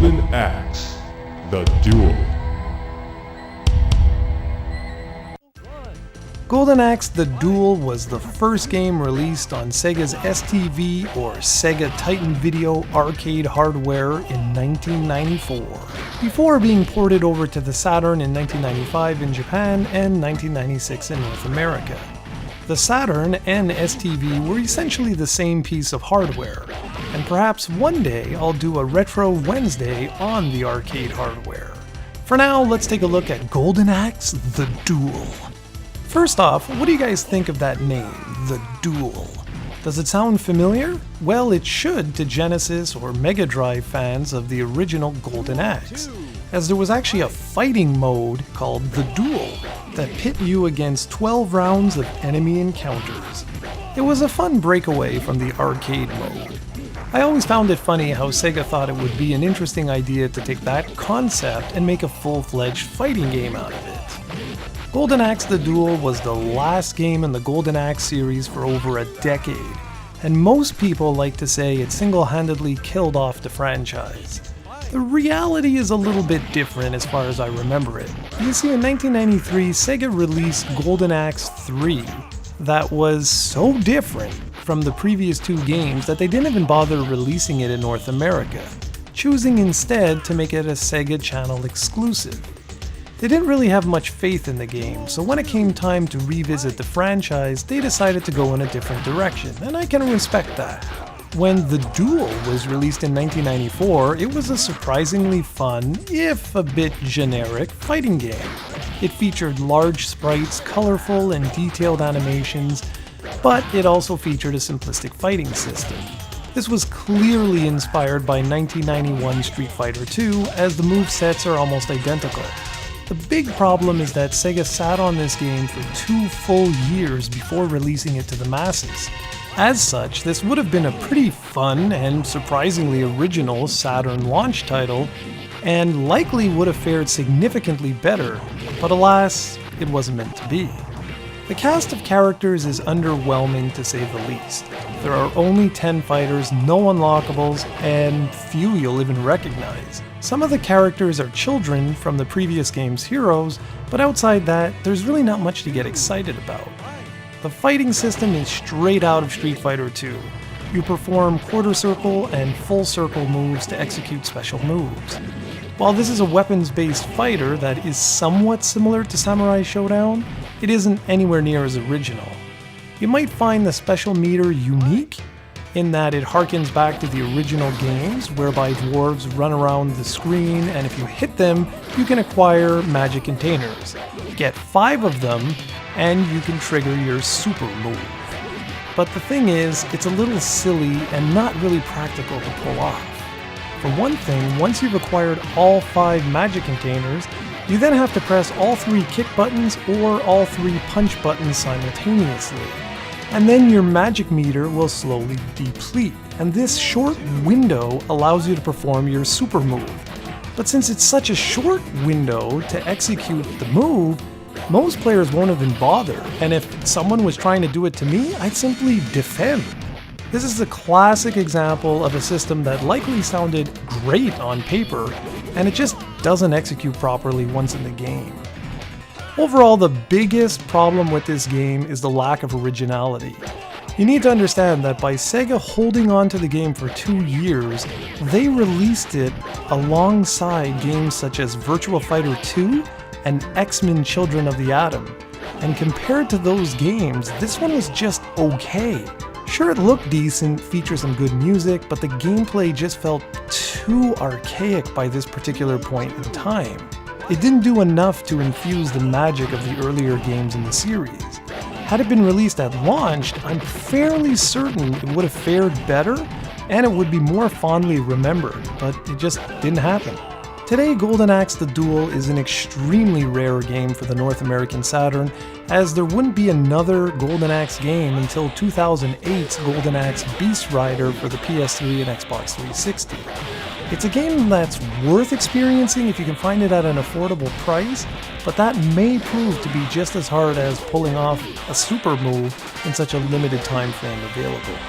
Golden Axe the Duel. Golden Axe the Duel was the first game released on Sega's STV or Sega Titan Video arcade hardware in 1994, before being ported over to the Saturn in 1995 in Japan and 1996 in North America. The Saturn and STV were essentially the same piece of hardware, and perhaps one day I'll do a Retro Wednesday on the arcade hardware. For now, let's take a look at Golden Axe the Duel. First off, what do you guys think of that name, The Duel? Does it sound familiar? Well, it should to Genesis or Mega Drive fans of the original Golden Axe, as there was actually a fighting mode called The Duel that pit you against 12 rounds of enemy encounters. It was a fun breakaway from the arcade mode. I always found it funny how Sega thought it would be an interesting idea to take that concept and make a full-fledged fighting game out of it. Golden Axe the Duel was the last game in the Golden Axe series for over a decade, and most people like to say it single-handedly killed off the franchise. The reality is a little bit different as far as I remember it. You see, in 1993, Sega released Golden Axe 3 that was so different from the previous two games that they didn't even bother releasing it in North America, choosing instead to make it a Sega Channel exclusive. They didn't really have much faith in the game, so when it came time to revisit the franchise, they decided to go in a different direction, and I can respect that. When The Duel was released in 1994, it was a surprisingly fun, if a bit generic, fighting game. It featured large sprites, colorful and detailed animations, but it also featured a simplistic fighting system. This was clearly inspired by 1991 Street Fighter II, as the movesets are almost identical. The big problem is that Sega sat on this game for 2 full years before releasing it to the masses. As such, this would have been a pretty fun and surprisingly original Saturn launch title, and likely would have fared significantly better, but alas, it wasn't meant to be. The cast of characters is underwhelming to say the least. There are only 10 fighters, no unlockables, and few you'll even recognize. Some of the characters are children from the previous game's heroes, but outside that, there's really not much to get excited about. The fighting system is straight out of Street Fighter II. You perform quarter circle and full circle moves to execute special moves. While this is a weapons-based fighter that is somewhat similar to Samurai Showdown, it isn't anywhere near as original. You might find the special meter unique, in that it harkens back to the original games, whereby dwarves run around the screen, and if you hit them, you can acquire magic containers. Get 5 of them, and you can trigger your super move. But the thing is, it's a little silly and not really practical to pull off. For one thing, once you've acquired all 5 magic containers, you then have to press all 3 kick buttons or all 3 punch buttons simultaneously. And then your magic meter will slowly deplete, and this short window allows you to perform your super move. But since it's such a short window to execute the move, most players won't even bother, and if someone was trying to do it to me, I'd simply defend. This is a classic example of a system that likely sounded great on paper, and it just doesn't execute properly once in the game. Overall, the biggest problem with this game is the lack of originality. You need to understand that by Sega holding on to the game for 2 years, they released it alongside games such as Virtua Fighter 2 and X-Men Children of the Atom. And compared to those games, this one was just okay. Sure, it looked decent, featured some good music, but the gameplay just felt too archaic by this particular point in time. It didn't do enough to infuse the magic of the earlier games in the series. Had it been released at launch, I'm fairly certain it would have fared better, and it would be more fondly remembered, but it just didn't happen. Today, Golden Axe the Duel is an extremely rare game for the North American Saturn, as there wouldn't be another Golden Axe game until 2008's Golden Axe Beast Rider for the PS3 and Xbox 360. It's a game that's worth experiencing if you can find it at an affordable price, but that may prove to be just as hard as pulling off a super move in such a limited time frame available.